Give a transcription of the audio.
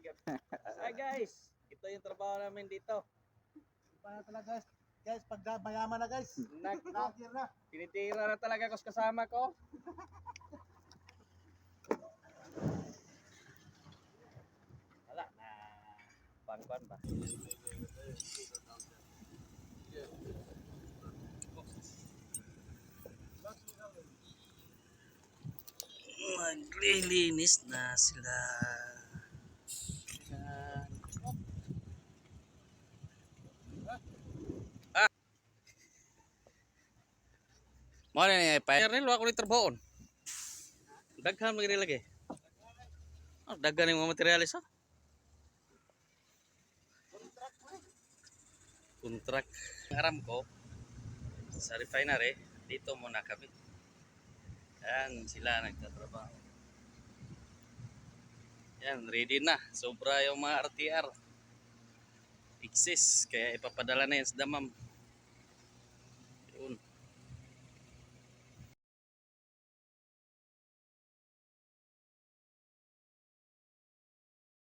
agad. Hi guys, ito yung trabaho namin dito. Para talaga guys. Guys, pag mayaman na guys. Nakakir na. Tinitira na talaga ako sa kasama ko. Wala na. Pan ba? Maglilinis na sila. Mo na ni pa. Ernel wa ko ni trabaho. Daghan mo lagi. Oh, daghan yung mga materialis ha. Kontrak. Aram ko sa refinery dito muna kami. Yan sila nagtatrabaho. Yan ready na. Sobra yung mga RTR. Excess kaya ipapadala na yan sa damam.